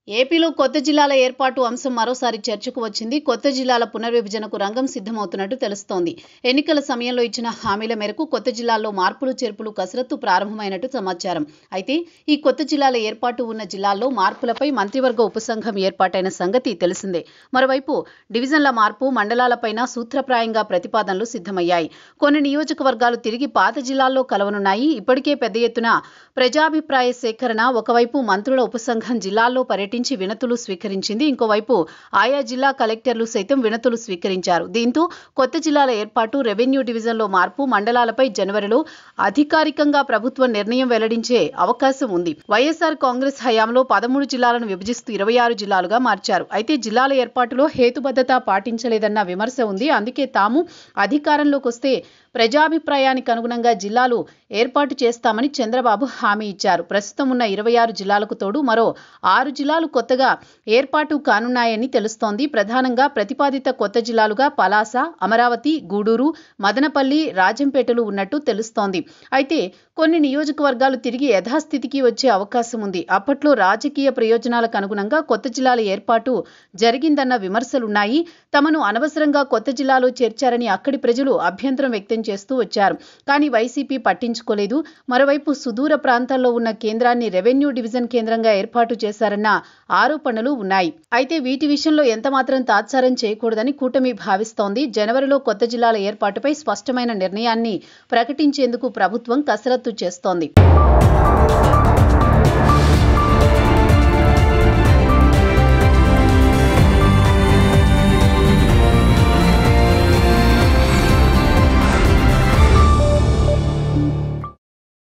ఏపీలో కొత్త జిల్లాల ఏర్పాటు అంశం మరోసారి చర్చకు వచ్చింది. కొత్త జిల్లాల పునర్విభజనకు రంగం సిద్ధమవుతున్నట్టు తెలుస్తోంది. ఎన్నికల సమయంలో ఇచ్చిన హామీల మేరకు కొత్త జిల్లాల్లో మార్పులు చేర్పులు కసరత్తు ప్రారంభమైనట్టు సమాచారం. అయితే ఈ కొత్త జిల్లాల ఏర్పాటు ఉన్న జిల్లాల్లో మార్పులపై మంత్రివర్గ ఉపసంఘం ఏర్పాటైన సంగతి తెలిసిందే. మరోవైపు డివిజన్ల మార్పు, మండలాలపైన సూత్రప్రాయంగా ప్రతిపాదనలు సిద్ధమయ్యాయి. కొన్ని నియోజకవర్గాలు తిరిగి పాత జిల్లాల్లో కలవనున్నాయి. ఇప్పటికే పెద్ద ఎత్తున ప్రజాభిప్రాయ సేకరణ, ఒకవైపు మంత్రుల ఉపసంఘం జిల్లాల్లో పర్యటించి వినతులు స్వీకరించింది. ఇంకోవైపు ఆయా జిల్లా కలెక్టర్లు సైతం వినతులు స్వీకరించారు. దీంతో కొత్త జిల్లాల ఏర్పాటు, రెవెన్యూ డివిజన్లో మార్పు, మండలాలపై జనవరిలో అధికారికంగా ప్రభుత్వం నిర్ణయం వెల్లడించే అవకాశం ఉంది. వైఎస్ఆర్ కాంగ్రెస్ హయాంలో 13 జిల్లాలను విభజిస్తూ 26 జిల్లాలుగా మార్చారు. అయితే జిల్లాల ఏర్పాటులో హేతుబద్ధత పాటించలేదన్న విమర్శ ఉంది. అందుకే తాము అధికారంలోకి వస్తే ప్రజాభిప్రాయానికి అనుగుణంగా జిల్లాలు ఏర్పాటు చేస్తామని చంద్రబాబు హామీ ఇచ్చారు. ప్రస్తుతం ఉన్న 26 జిల్లాలకు తోడు మరో 6 జిల్లాలు కొత్తగా ఏర్పాటు కానున్నాయని తెలుస్తోంది. ప్రధానంగా ప్రతిపాదిత కొత్త జిల్లాలుగా పలాస, అమరావతి, గూడూరు, మదనపల్లి, రాజంపేటలు ఉన్నట్టు తెలుస్తోంది. అయితే కొన్ని నియోజకవర్గాలు తిరిగి యథాస్థితికి వచ్చే అవకాశం ఉంది. అప్పట్లో రాజకీయ ప్రయోజనాలకు అనుగుణంగా కొత్త జిల్లాల ఏర్పాటు జరిగిందన్న విమర్శలున్నాయి. తమను అనవసరంగా కొత్త జిల్లాలో చేర్చారని అక్కడి ప్రజలు అభ్యంతరం వ్యక్తం చేస్తూ వచ్చారు. కానీ వైసీపీ పట్టించుకోలేదు. మరోవైపు సుదూర ప్రాంతాల్లో ఉన్న కేంద్రాన్ని రెవెన్యూ డివిజన్ కేంద్రంగా ఏర్పాటు చేశారన్న ఆరోపణలు ఉన్నాయి. అయితే వీటి విషయంలో ఎంతమాత్రం తాత్సారం చేయకూడదని కూటమి భావిస్తోంది. జనవరిలో కొత్త జిల్లాల ఏర్పాటుపై స్పష్టమైన నిర్ణయాన్ని ప్రకటించేందుకు ప్రభుత్వం కసరత్తు చేస్తోంది.